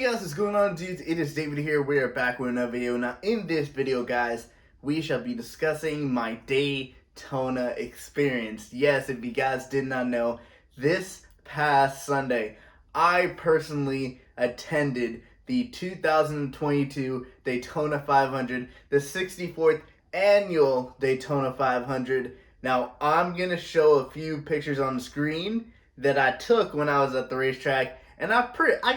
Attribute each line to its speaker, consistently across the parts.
Speaker 1: guys, what's going on, dudes? It is David here. We are back with another video. Now, in this video, guys, we shall be discussing my Daytona experience. Yes, if you guys did not know, this past Sunday, I personally attended the 2022 Daytona 500, the 64th annual Daytona 500. Now, I'm going to show a few pictures on the screen that I took when I was at the racetrack. And I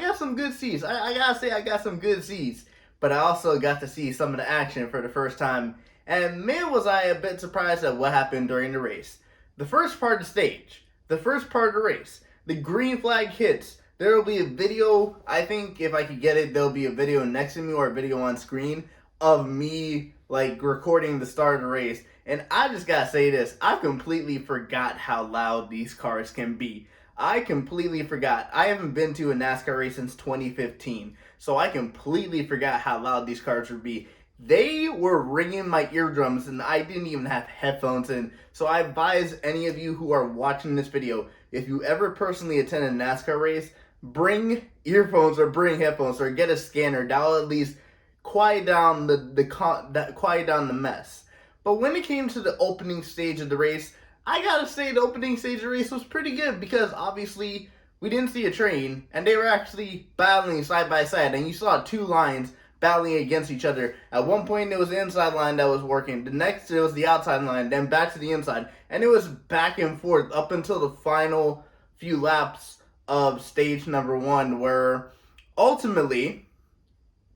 Speaker 1: got some good seats. I gotta say, I got some good seats. But I also got to see some of the action for the first time. And man, was I a bit surprised at what happened during the race. The first part of the stage, the first part of the race, the green flag hits. There will be a video, I think if I could get it, there'll be a video next to me or a video on screen of me like recording the start of the race. And I just gotta say this, I completely forgot how loud these cars can be. I completely forgot. I haven't been to a NASCAR race since 2015, so I completely forgot how loud these cars would be. They were ringing my eardrums, and I didn't even have headphones in. So I advise any of you who are watching this video, if you ever personally attend a NASCAR race, bring earphones or bring headphones or get a scanner. That'll at least quiet down the mess. But when it came to the opening stage of the race, I gotta say the opening stage of the race was pretty good because obviously we didn't see a train and they were actually battling side by side, and you saw two lines battling against each other. At one point it was the inside line that was working, the next it was the outside line, then back to the inside, and it was back and forth up until the final few laps of stage number one, where ultimately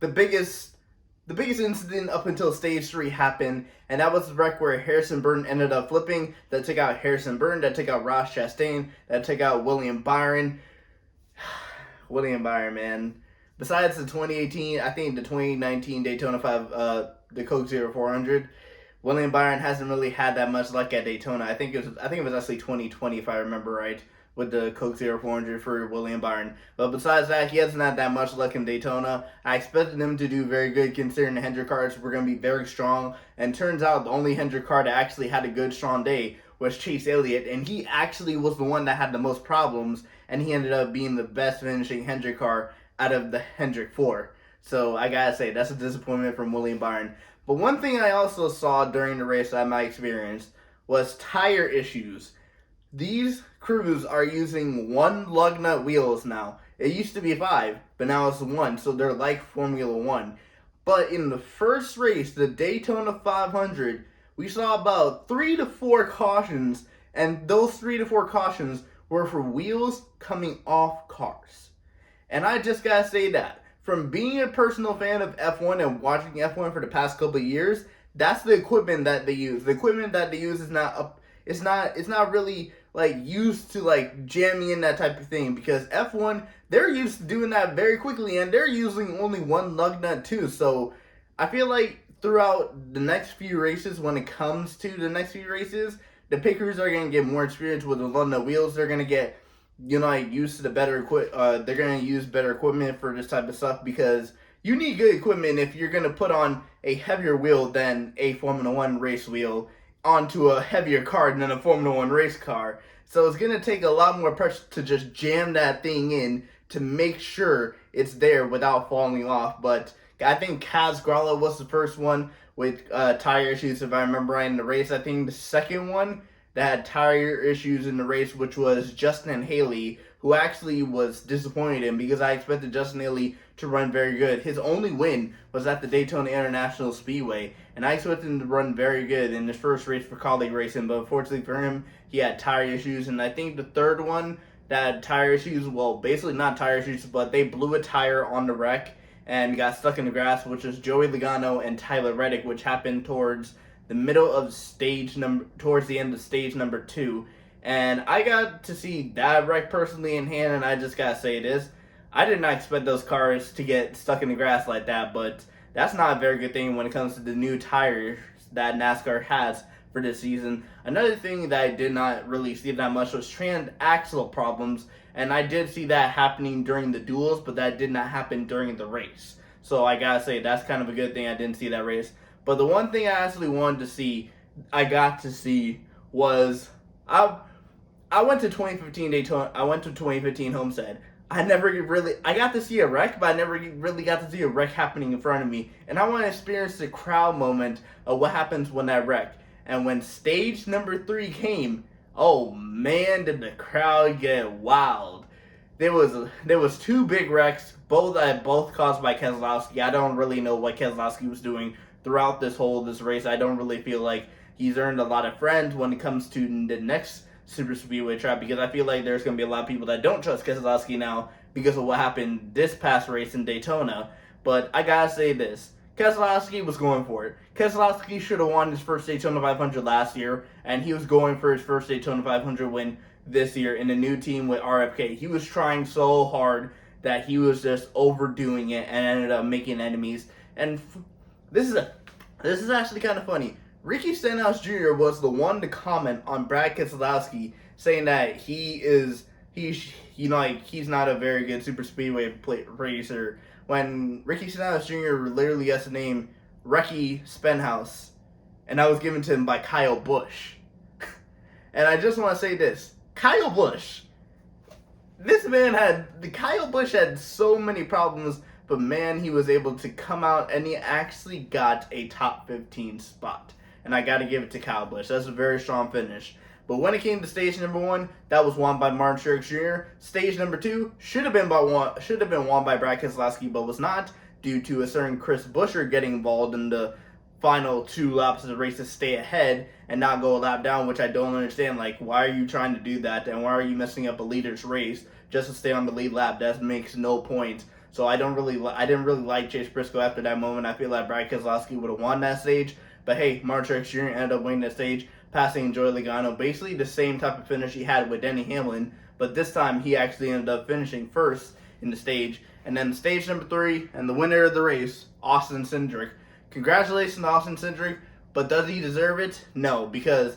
Speaker 1: the biggest incident up until stage 3 happened, and that was the wreck where Harrison Burton ended up flipping. That took out Harrison Burton, that took out Ross Chastain, that took out William Byron. William Byron, man. Besides the 2018, I think the 2019 Daytona 5, the Coke 0400, William Byron hasn't really had that much luck at Daytona. I think it was actually 2020 if I remember right, with the Coke 0400 for William Byron. But besides that, he hasn't had that much luck in Daytona. I expected him to do very good considering the Hendrick cars were going to be very strong. And turns out the only Hendrick car that actually had a good, strong day was Chase Elliott. And he actually was the one that had the most problems. And he ended up being the best finishing Hendrick car out of the Hendrick 4. So I gotta say, that's a disappointment from William Byron. But one thing I also saw during the race that I experienced was tire issues. These crews are using 1 lug nut wheels now. It used to be 5, but now it's 1, so they're like Formula 1. But in the first race, the Daytona 500, we saw about 3 to 4 cautions, and those 3 to 4 cautions were for wheels coming off cars. And I just gotta say that, from being a personal fan of F1 and watching F1 for the past couple of years, that's the equipment that they use. The equipment that they use is not up. It's not really like used to like jamming in that type of thing, because F1, they're used to doing that very quickly, and they're using only 1 lug nut too. So I feel like throughout the next few races, when it comes to the next few races, the pit crews are going to get more experience with the lug nut wheels. They're going to get, like, used to the better they're going to use better equipment for this type of stuff, because you need good equipment if you're going to put on a heavier wheel than a Formula 1 race wheel onto a heavier car than a Formula 1 race car. So it's going to take a lot more pressure to just jam that thing in to make sure it's there without falling off. But I think Kaz Grala was the first one with tire issues, if I remember right, in the race. I think the second one that had tire issues in the race, which was Justin Haley, who actually was disappointed in, because I expected Justin Haley to run very good. His only win was at the Daytona International Speedway, and I expected him to run very good in his first race for colleague racing, but unfortunately for him, he had tire issues. And I think the third one that had tire issues, well, basically not tire issues, but they blew a tire on the wreck and got stuck in the grass, which was Joey Logano and Tyler Reddick, which happened towards the middle of towards the end of stage number 2. And I got to see that wreck personally in hand, and I just gotta say this, I did not expect those cars to get stuck in the grass like that, but that's not a very good thing when it comes to the new tires that NASCAR has for this season. Another thing that I did not really see that much was Tran axle problems, and I did see that happening during the duels, but that did not happen during the race. So I gotta say, that's kind of a good thing I didn't see that race. But the one thing I actually wanted to see, I got to see, was I went to 2015 Daytona. I went to 2015 Homestead. I got to see a wreck, but I never really got to see a wreck happening in front of me. And I want to experience the crowd moment of what happens when that wreck. And when stage number 3 came, oh man, did the crowd get wild. There was 2 big wrecks, both caused by Keselowski. I don't really know what Keselowski was doing throughout this race. I don't really feel like he's earned a lot of friends when it comes to the next super speedway track, because I feel like there's going to be a lot of people that don't trust Keselowski now because of what happened this past race in Daytona. But I gotta say this, Keselowski was going for it. Keselowski should have won his first Daytona 500 last year, and he was going for his first Daytona 500 win this year in a new team with RFK. He was trying so hard that he was just overdoing it and ended up making enemies. And this is actually kind of funny. Ricky Stenhouse Jr. was the one to comment on Brad Keselowski, saying that he's not a very good super speedway racer. When Ricky Stenhouse Jr. literally has the name Ricky Spenhouse, and that was given to him by Kyle Busch. And I just want to say this, Kyle Busch. Kyle Busch had so many problems, but man, he was able to come out and he actually got a top 15 spot. And I got to give it to Kyle Busch. That's a very strong finish. But when it came to stage number 1, that was won by Martin Truex Jr. Stage number 2 should have been won by Brad Keselowski, but was not, due to a certain Chris Buescher getting involved in the final 2 laps of the race to stay ahead and not go a lap down, which I don't understand. Like, why are you trying to do that, and why are you messing up a leader's race just to stay on the lead lap? That makes no point. So I didn't really like Chase Briscoe after that moment. I feel like Brad Keselowski would have won that stage. But hey, Martin Truex Jr. ended up winning the stage, passing Joey Logano. Basically the same type of finish he had with Denny Hamlin, but this time he actually ended up finishing first in the stage. And then stage number 3, and the winner of the race, Austin Cindric. Congratulations to Austin Cindric, but does he deserve it? No, because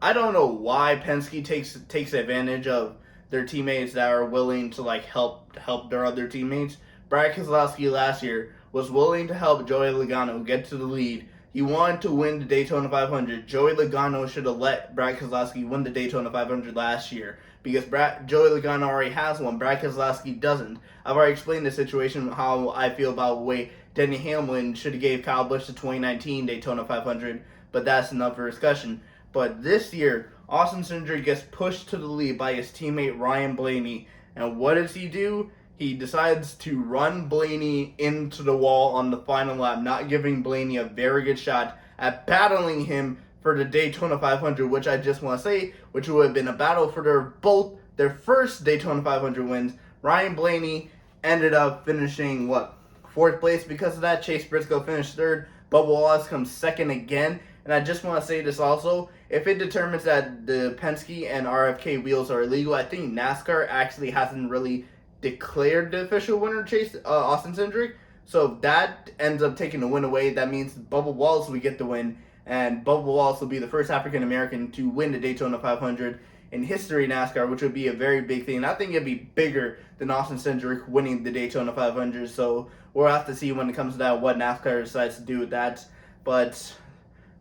Speaker 1: I don't know why Penske takes advantage of their teammates that are willing to help their other teammates. Brad Keselowski last year was willing to help Joey Logano get to the lead. He wanted to win the Daytona 500. Joey Logano should have let Brad Keselowski win the Daytona 500 last year, because Joey Logano already has one. Brad Keselowski doesn't. I've already explained the situation, how I feel about the way Denny Hamlin should have gave Kyle Busch the 2019 Daytona 500, but that's enough for discussion. But this year, Austin Cindric gets pushed to the lead by his teammate Ryan Blaney. And what does he do? He decides to run Blaney into the wall on the final lap, not giving Blaney a very good shot at battling him for the Daytona 500, which I just want to say, which would have been a battle for both their first Daytona 500 wins. Ryan Blaney ended up finishing, 4th place because of that. Chase Briscoe finished 3rd. Bubba Wallace comes 2nd again. And I just want to say this also, if it determines that the Penske and RFK wheels are illegal, I think NASCAR actually hasn't really declared the official winner, Austin Cindric. So if that ends up taking the win away, that means Bubba Wallace will get the win, and Bubba Wallace will be the first African American to win the Daytona 500 in history NASCAR, which would be a very big thing. And I think it'd be bigger than Austin Cindric winning the Daytona 500. So we'll have to see when it comes to that what NASCAR decides to do with that. But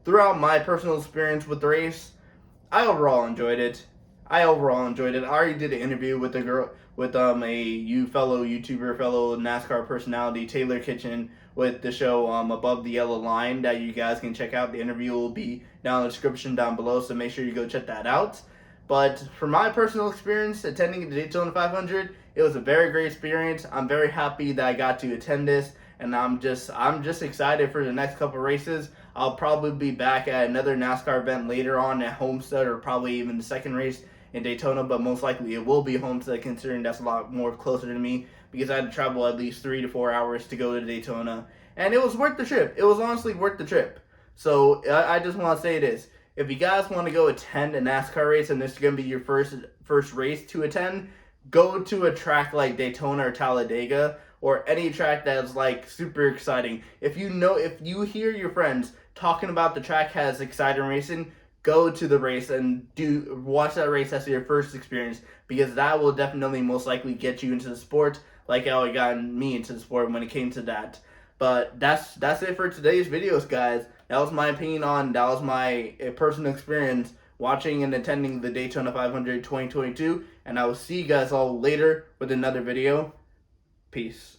Speaker 1: throughout my personal experience with the race, I overall enjoyed it. I already did an interview with a fellow YouTuber, fellow NASCAR personality, Taylor Kitchen, with the show Above the Yellow Line, that you guys can check out. The interview will be down in the description down below, so make sure you go check that out. But for my personal experience attending the Daytona 500, it was a very great experience. I'm very happy that I got to attend this, and I'm just excited for the next couple races. I'll probably be back at another NASCAR event later on at Homestead, or probably even the second race in Daytona, but most likely it will be Homestead, considering that's a lot more closer to me, because I had to travel at least 3 to 4 hours to go to Daytona, and it was worth the trip. It was honestly worth the trip. So I just want to say this: if you guys want to go attend a NASCAR race, and this is going to be your first race to attend, go to a track like Daytona or Talladega, or any track that's like super exciting. If you hear your friends talking about the track has exciting racing, go to the race and watch that race as your first experience, because that will definitely most likely get you into the sport, like how it got me into the sport when it came to that. But that's it for today's videos, guys. That was my opinion my personal experience watching and attending the Daytona 500 2022. and I will see you guys all later with another video. Peace.